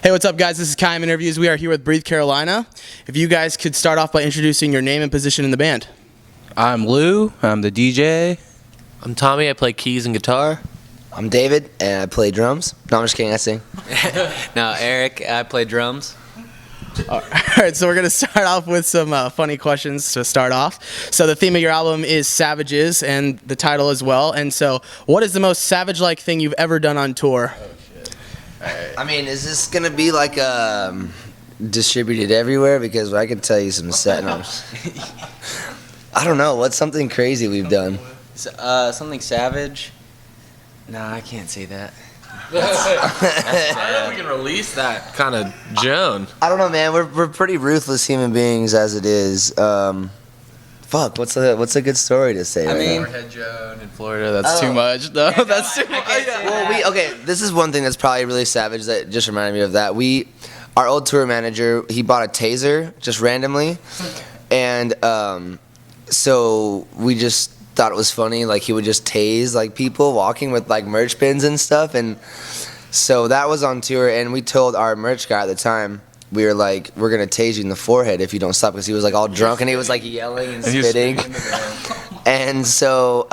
Hey, what's up, guys? This is Kaim Interviews. We are here with Breathe Carolina. If you guys could start off by introducing your name and position in the band. I'm Lou. I'm the DJ. I'm Tommy. I play keys and guitar. I'm David, and I play drums. No, I'm just kidding. I sing. No, Eric. I play drums. All right, so we're going to start off with some funny questions to start off. So the theme of your album is Savages, and the title as well. And so what is the most savage-like thing you've ever done on tour? I mean, is this gonna be like distributed everywhere? Because I could tell you some set notes. I don't know. What's something crazy we've done? Something savage? No, I can't say that. I don't know if we can release that kind of Joan. I don't know, man. We're pretty ruthless human beings as it is. Fuck. What's a good story to say? I mean, Warhead Joan in Florida. That's too much. No, that's too much. Well, this is one thing that's probably really savage that just reminded me of that. Our old tour manager, he bought a taser just randomly, and so we just thought it was funny. Like, he would just tase like people walking with like merch pins and stuff, and so that was on tour. And we told our merch guy at the time, we were like, we're gonna tase you in the forehead if you don't stop, because he was like all drunk and he was like yelling and spitting. And so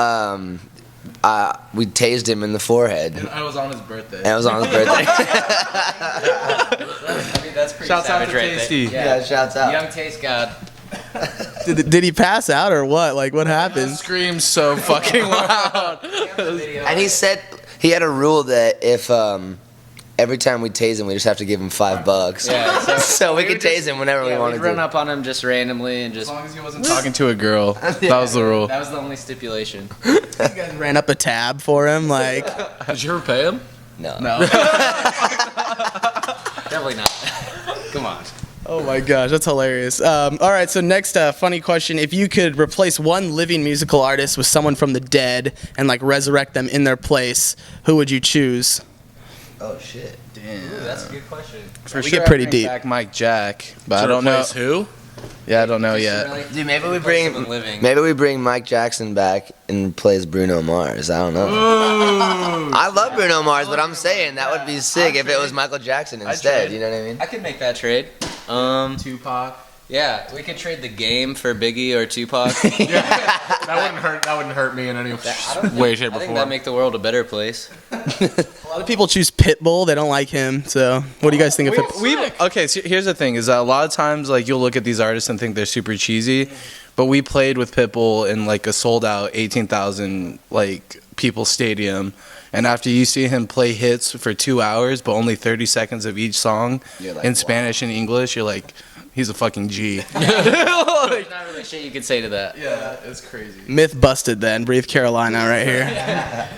we tased him in the forehead. And I was on his birthday. And it was on his birthday. I mean, that's pretty Shouts out savage to right Tasty. there. Yeah, shouts out. Young Taste God. Did he pass out or what? Like, what happened? Screams so fucking loud. And he said he had a rule that if every time we tase him, we just have to give him $5. Yeah, so we could tase him whenever we wanted we'd run to. up on him just randomly and As just. long as he wasn't talking to a girl. That was the rule. That was the only stipulation. You guys ran up a tab for him, like. Did you ever pay him? No. Definitely not. Come on. Oh my gosh, that's hilarious. All right, so next funny question. If you could replace one living musical artist with someone from the dead and like resurrect them in their place, who would you choose? Oh shit. Damn. Ooh, that's a good question. For We sure, get pretty I'd bring deep. back Mike Jack, but I don't know who. Yeah, I don't know yet. Dude, maybe we Living. bring Mike Jackson back and plays Bruno Mars. I don't know. I love Bruno Mars, but I'm saying that would be sick if it was Michael Jackson instead. trade. You know what I mean? I could make that trade. Tupac. Yeah, we could trade the Game for Biggie or Tupac. That wouldn't hurt me in any way, shape, I or think form. that'd make the world a better place. A lot of people choose Pitbull. They don't like him. So, what do you guys think of Pitbull? Okay, so here's the thing: is that a lot of times, like, you'll look at these artists and think they're super cheesy, but we played with Pitbull in like a sold out 18,000 like people stadium, and after you see him play hits for 2 hours, but only 30 seconds of each song You're like, in wow. Spanish and English, you're like, he's a fucking G. There's not really shit you could say to that. Yeah, it's crazy. Myth busted then. Breathe Carolina right here.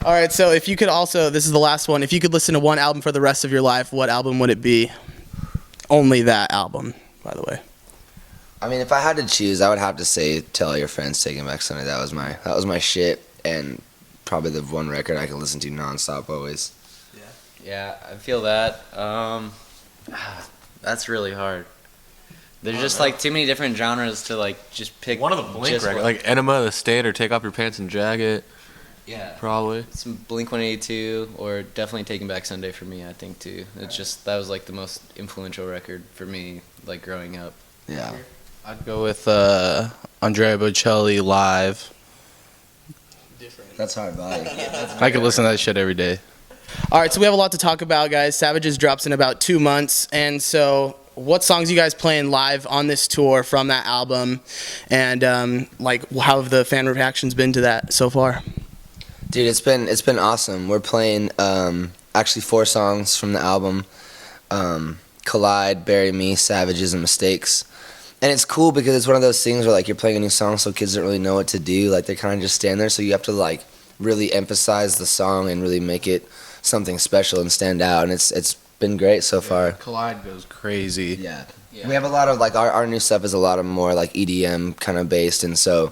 All right, so if you could also, this is the last one. If you could listen to one album for the rest of your life, what album would it be? Only that album, by the way. I mean, if I had to choose, I would have to say "Tell All Your Friends, Taking Back Sunday." That was my shit, and probably the one record I could listen to nonstop always. Yeah, I feel that. That's really hard. There's just like too many different genres to like just pick. One of the Blink just records, what- like Enema of the State or Take Off Your Pants and Jacket, yeah, probably. some Blink-182 or definitely Taking Back Sunday for me. I think too. It's just that was like the most influential record for me, like growing up. Yeah. I'd go with Andrea Bocelli live. That's hard body. I could listen to that shit every day. All right, so we have a lot to talk about, guys. Savages drops in about 2 months, and so what songs you guys playing live on this tour from that album, and like how have the fan reactions been to that so far? Dude, it's been awesome. We're playing actually 4 songs from the album: "Collide," "Bury Me," "Savages," and "Mistakes." And it's cool because it's one of those things where like you're playing a new song, so kids don't really know what to do. Like they kind of just stand there, so you have to like really emphasize the song and really make it something special and stand out. And it's been great so far. Collide goes crazy. Yeah. We have a lot of like our new stuff is a lot of more like EDM kind of based, and so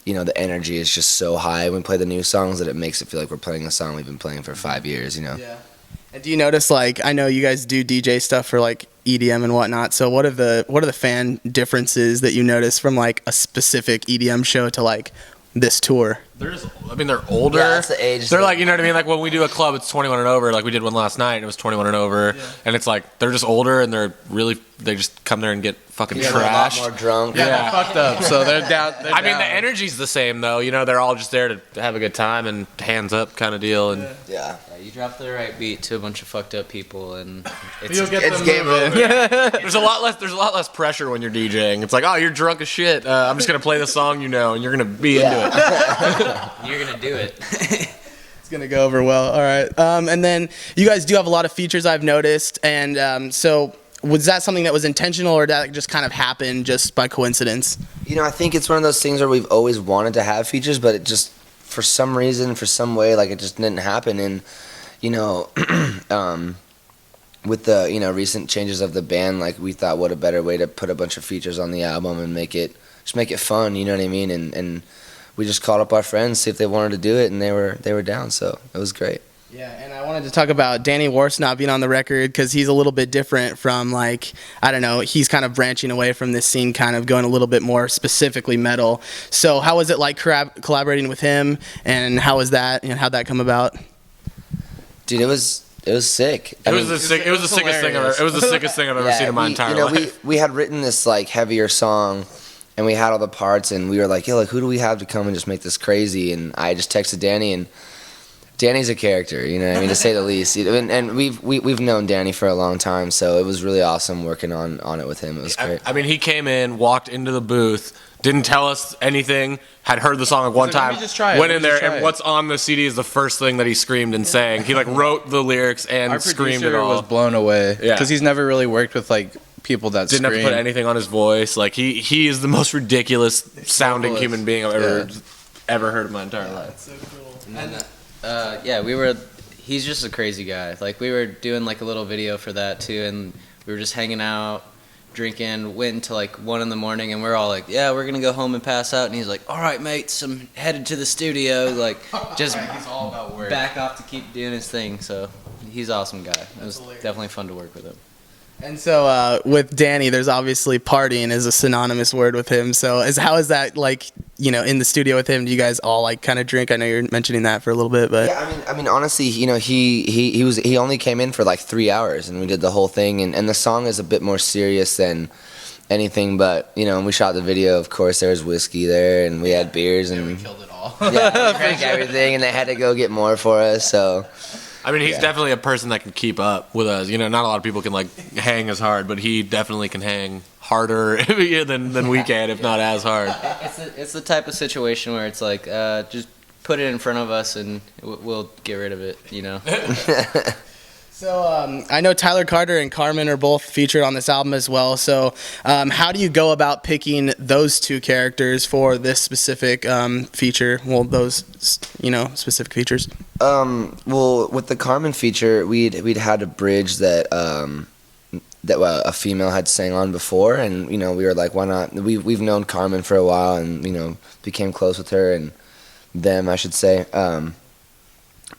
you know the energy is just so high when we play the new songs that it makes it feel like we're playing a song we've been playing for 5 years. You know. Yeah. And do you notice, like, I know you guys do DJ stuff for like EDM and whatnot. So what are the fan differences that you notice from like a specific EDM show to like this tour? They're older. Yeah, that's the age They're thing. like, you know what I mean? Like when we do a club, it's 21 and over. Like we did one last night, and it was 21 and over. And it's like they're just older, and they just come there and get fucking They're a lot trashed. more drunk. Yeah, fucked up. So they're down. I mean, the energy's the same though. You know, they're all just there to have a good time and hands up kind of deal. And Yeah. Yeah, you drop the right beat to a bunch of fucked up people, and it's you'll get It's them game moving. over. There's a lot less pressure when you're DJing. It's like, oh, you're drunk as shit. I'm just gonna play the song you know, and you're gonna be into it. you're gonna do it. It's gonna go over well. All right. And then you guys do have a lot of features I've noticed, and so was that something that was intentional, or that just kind of happened just by coincidence? You know, I think it's one of those things where we've always wanted to have features, but it just, for some reason, for some way, like it just didn't happen. And, you know, with the, you know, recent changes of the band, like we thought what a better way to put a bunch of features on the album and make it fun, you know what I mean? And we just called up our friends, see if they wanted to do it, and they were down, so it was great. Yeah, and I wanted to talk about Danny Worsnop being on the record because he's a little bit different from, like, I don't know, he's kind of branching away from this scene, kind of going a little bit more specifically metal. So how was it like collaborating with him, and how was that, and how'd that come about? Dude, it was sick. It was the sickest thing I've ever seen in my entire life. We had written this like heavier song, and we had all the parts, and we were like, yo, like who do we have to come and just make this crazy? And I just texted Danny, and Danny's a character, you know what I mean, to say the least. And we've known Danny for a long time, so it was really awesome working on it with him. It was great. I mean, he came in, walked into the booth, didn't tell us anything, had heard the song like one He's like, time, "Let me just try it, went let in me just there, try and it." what's on the CD is the first thing that he screamed and sang. He like wrote the lyrics and Our screamed it producer all. was blown away Yeah. because he's never really worked with like people that Didn't have scream. to put anything on his voice. Like he is the most ridiculous sounding Vocalist. human being I've ever heard in my entire life. So cool. And then, he's just a crazy guy. Like, we were doing, like, a little video for that, too, and we were just hanging out, drinking, went until, like, 1 in the morning, and we're all like, yeah, we're gonna go home and pass out, and he's like, all right, mates, I'm headed to the studio, like, just He's all about work. back off to keep doing his thing, so he's an awesome guy. It was hilarious. definitely fun to work with him. And so with Danny, there's obviously partying is a synonymous word with him. So how is that, like, you know, in the studio with him? Do you guys all like kind of drink? I know you're mentioning that for a little bit, but Yeah, I mean, honestly, you know, he only came in for like 3 hours, and we did the whole thing, and the song is a bit more serious than anything, but you know, when we shot the video, of course, there was whiskey there, and we had beers, and Killed it all. yeah, we drank everything, and they had to go get more for us, so. I mean, he's Yeah. definitely a person that can keep up with us. You know, not a lot of people can like hang as hard, but he definitely can hang harder than we can, if not as hard. It's the type of situation where it's like, just put it in front of us and we'll get rid of it, you know? So I know Tyler Carter and Carmen are both featured on this album as well. So how do you go about picking those two characters for this specific feature? Well, those specific features. Well, with the Carmen feature, we'd had a bridge that a female had sang on before, and you know, we were like, why not? We've known Carmen for a while, and you know, became close with her and them, I should say.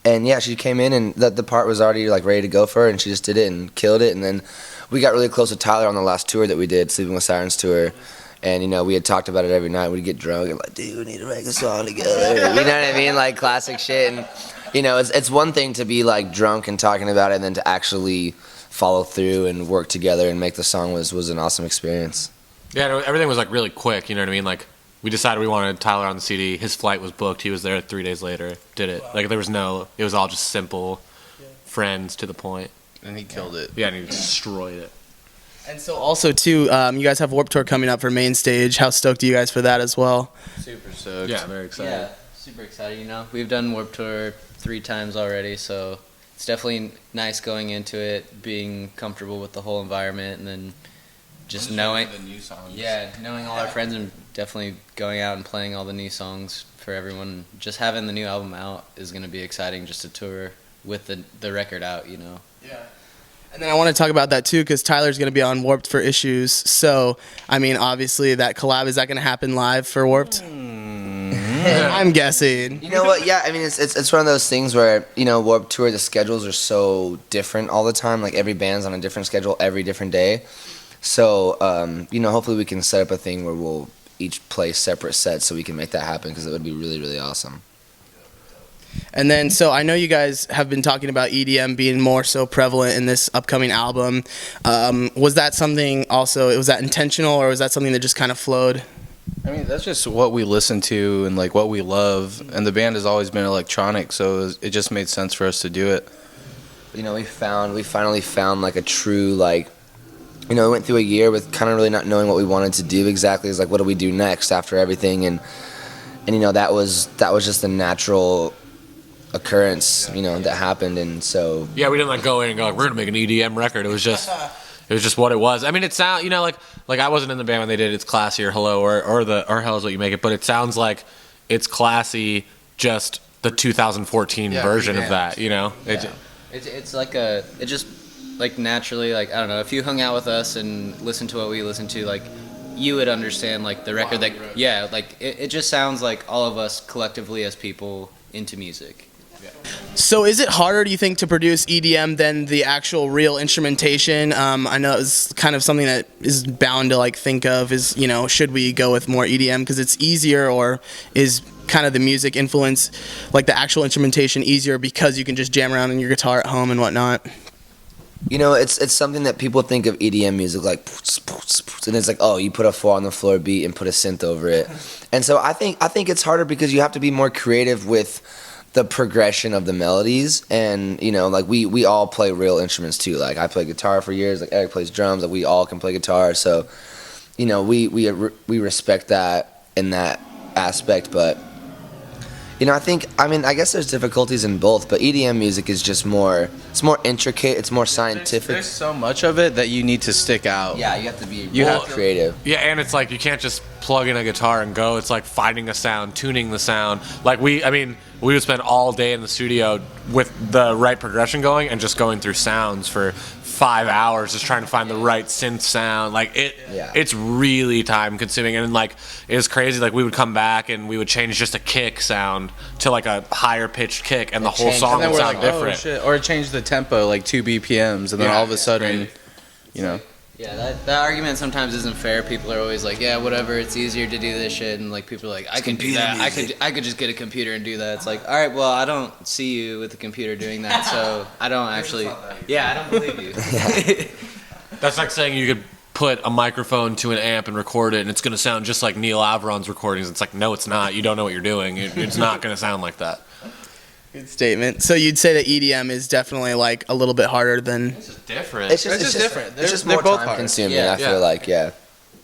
And yeah, she came in, and the part was already like ready to go for her, and she just did it and killed it. And then we got really close with Tyler on the last tour that we did, Sleeping with Sirens tour. And you know, we had talked about it every night. We'd get drunk and like, dude, we need to write a song together. You know what I mean? Like classic shit. And you know, it's one thing to be like drunk and talking about it, and then to actually follow through and work together and make the song was an awesome experience. Yeah, no, everything was like really quick. You know what I mean? Like we decided we wanted Tyler on the CD. His flight was booked. He was there 3 days later. Did it? Like there was no. It was all just simple, friends to the point. And he killed it. Yeah, and he destroyed it. And so also too, you guys have Warped Tour coming up for Main Stage. How stoked are you guys for that as well? Super stoked. Yeah, very excited. Yeah, super excited, you know? We've done Warped Tour 3 times already, so it's definitely nice going into it, being comfortable with the whole environment, and then just knowing the new songs. knowing all our friends, and definitely going out and playing all the new songs for everyone. Just having the new album out is going to be exciting, just to tour with the record out, you know? Yeah. And then I want to talk about that too, because Tyler's going to be on Warped for Issues. So, I mean, obviously that collab, is that going to happen live for Warped? I'm guessing. You know what? Yeah, I mean, it's one of those things where, you know, Warped Tour, the schedules are so different all the time. Like every band's on a different schedule every different day. So, you know, hopefully we can set up a thing where we'll, each play separate sets so we can make that happen, because it would be really, really awesome. And then, so I know you guys have been talking about EDM being more so prevalent in this upcoming album. Was that something also, was that intentional, or was that something that just kind of flowed? I mean, that's just what we listen to and like what we love, and the band has always been electronic, so it just made sense for us to do it. You know, we finally found like a true, like, you know, we went through a year with kind of really not knowing what we wanted to do exactly. It's like, what do we do next after everything? And you know, that was just a natural occurrence, you know, that happened. And so Yeah, we didn't like go in and go like, we're gonna make an EDM record. It was just what it was. I mean, it sound, you know, like I wasn't in the band when they did It's Classy or Hello or Hell Is What You Make It, but it sounds like It's Classy, just the 2014 version of that, you know. It's like it just like naturally, like, I don't know, if you hung out with us and listened to what we listened to, like, you would understand like the record that like it just sounds like all of us collectively as people into music. So is it harder, do you think, to produce EDM than the actual real instrumentation? I know it's kind of something that is bound to like think of is, you know, should we go with more EDM because it's easier, or is kind of the music influence, like the actual instrumentation, easier because you can just jam around on your guitar at home and whatnot? You know, it's something that people think of EDM music like, and it's like, oh, you put a 4 on the floor beat and put a synth over it. And so I think it's harder because you have to be more creative with the progression of the melodies. And, you know, like we all play real instruments too. Like I played guitar for years, like Eric plays drums, like we all can play guitar. So, you know, we respect that in that aspect. But, you know, I guess there's difficulties in both, but EDM music is just more, it's more intricate, it's more scientific. There's so much of it that you need to stick out. Yeah, you have to be creative. Yeah, and it's like you can't just plug in a guitar and go. It's like finding a sound, tuning the sound. Like we would spend all day in the studio with the right progression going and just going through sounds for 5 hours just trying to find the right synth sound. Like it's really time consuming, and like it was crazy. Like we would come back and we would change just a kick sound to like a higher pitched kick, and the whole song would sound like, different. Oh, shit. Or change the tempo like 2 BPMs, and then all of a sudden, you know. Yeah, that argument sometimes isn't fair. People are always like, yeah, whatever, it's easier to do this shit, and like people are like, I can do that. I could just get a computer and do that. It's like, all right, well, I don't see you with the computer doing that, so I don't actually. Yeah, I don't believe you. That's like saying you could put a microphone to an amp and record it, and it's going to sound just like Neil Averon's recordings. It's like, no, it's not. You don't know what you're doing. It's not going to sound like that. Good statement. So you'd say that EDM is definitely like a little bit harder than. It's just different. It's just different. It's just more both time hard. consuming. Yeah. I feel like, yeah.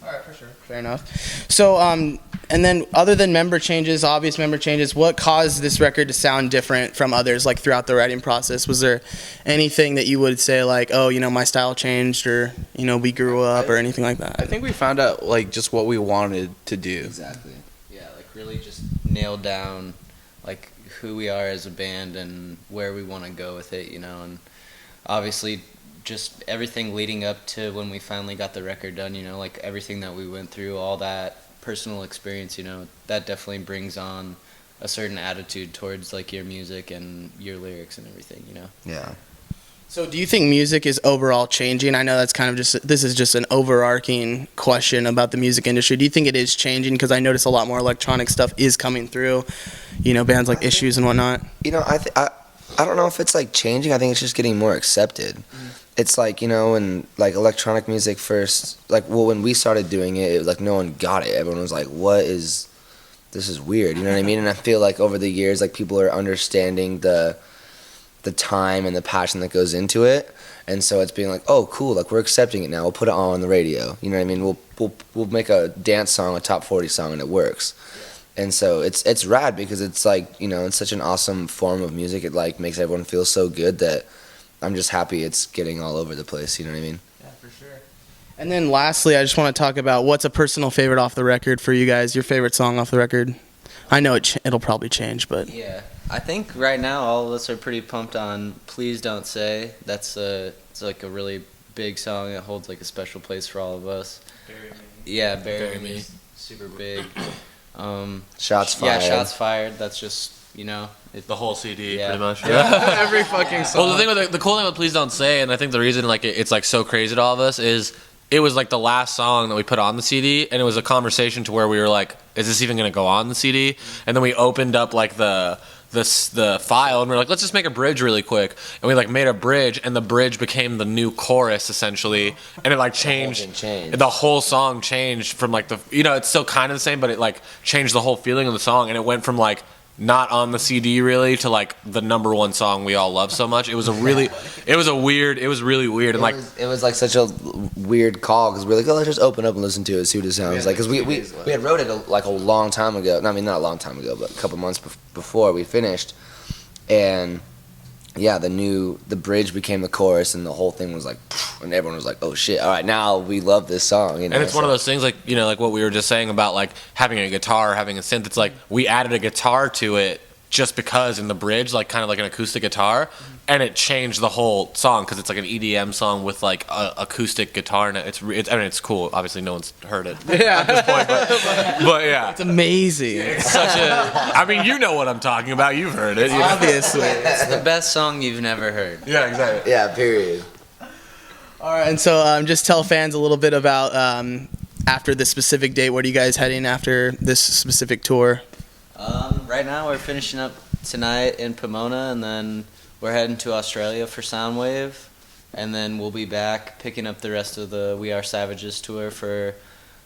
All right, for sure. Fair enough. So, and then other than member changes, obvious member changes, what caused this record to sound different from others, like throughout the writing process? Was there anything that you would say, like, oh, you know, my style changed, or, you know, we grew up, or anything like that? I think we found out like just what we wanted to do. Exactly. Yeah, like really just nailed down like who we are as a band and where we want to go with it, you know, and obviously just everything leading up to when we finally got the record done, you know, like everything that we went through, all that personal experience, you know, that definitely brings on a certain attitude towards like your music and your lyrics and everything, you know. Yeah. So do you think music is overall changing? I know that's kind of this is just an overarching question about the music industry. Do you think it is changing? Because I notice a lot more electronic stuff is coming through, you know, bands like Issues and whatnot. You know, I don't know if it's like changing. I think it's just getting more accepted. It's like, you know, and like electronic music first, like, well, when we started doing it, like no one got it. Everyone was like, this is weird, you know what I mean? And I feel like over the years, like people are understanding the time and the passion that goes into it, and so it's being like, oh, cool, like we're accepting it now. We'll put it on the radio. You know what I mean? We'll make a dance song, a top 40 song, and it works. And so it's rad because it's like, you know, it's such an awesome form of music. It like makes everyone feel so good that I'm just happy it's getting all over the place. You know what I mean? Yeah, for sure. And then lastly, I just want to talk about what's a personal favorite off the record for you guys. Your favorite song off the record? I know it'll probably change, but Yeah, I think right now all of us are pretty pumped on "Please Don't Say." It's like a really big song. It holds like a special place for all of us. Yeah, Bury Me, super big. Shots fired. Yeah, Shots Fired. That's just, you know, The whole CD, Yeah. pretty much. Every fucking song. Well, the cool thing with Please Don't Say, and I think the reason like it's like so crazy to all of us is it was like the last song that we put on the CD, and it was a conversation to where we were like, is this even going to go on the CD? And then we opened up like the file, and we're like, let's just make a bridge really quick. And we like made a bridge, and the bridge became the new chorus essentially, and it like changed. The whole song changed from like it's still kind of the same, but it like changed the whole feeling of the song, and it went from like not on the CD really to like the number one song we all love so much. It was really weird, and like it was like such a weird call because we were like, oh, let's just open up and listen to it, see what it sounds like. Because we had wrote it like a long time ago. I mean, not a long time ago, but a couple months before we finished, and yeah, the bridge became the chorus, and the whole thing was like, and everyone was like, oh shit, all right, now we love this song. You know? And it's one of those things like, like what we were just saying about like having a guitar, having a synth. It's like we added a guitar to it just because in the bridge, like kind of like an acoustic guitar, and it changed the whole song because it's like an EDM song with like a acoustic guitar, and it's cool. Obviously, no one's heard it at this point, but yeah, It's amazing. it's such a. I mean, you know what I'm talking about. You've heard it. Obviously. It's the best song you've never heard. Yeah, exactly. Yeah, period. All right, and so just tell fans a little bit about after this specific date. What are you guys heading after this specific tour? Right now we're finishing up tonight in Pomona, and then we're heading to Australia for Soundwave, and then we'll be back picking up the rest of the We Are Savages tour for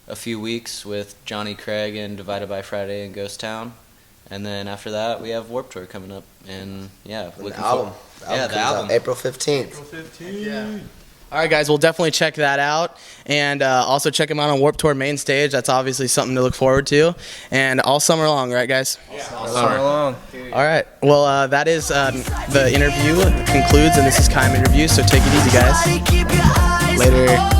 a few weeks with Johnny Craig and Divided by Friday and Ghost Town, and then after that we have Warped Tour coming up, and yeah, The album. Yeah, the comes out album. April 15th. Yeah. All right, guys, we'll definitely check that out, and also check them out on Warped Tour main stage. That's obviously something to look forward to, and all summer long, right, guys? All summer long. All right. Well, that is the interview concludes, and this is Kime Interview. So take it easy, guys. Later.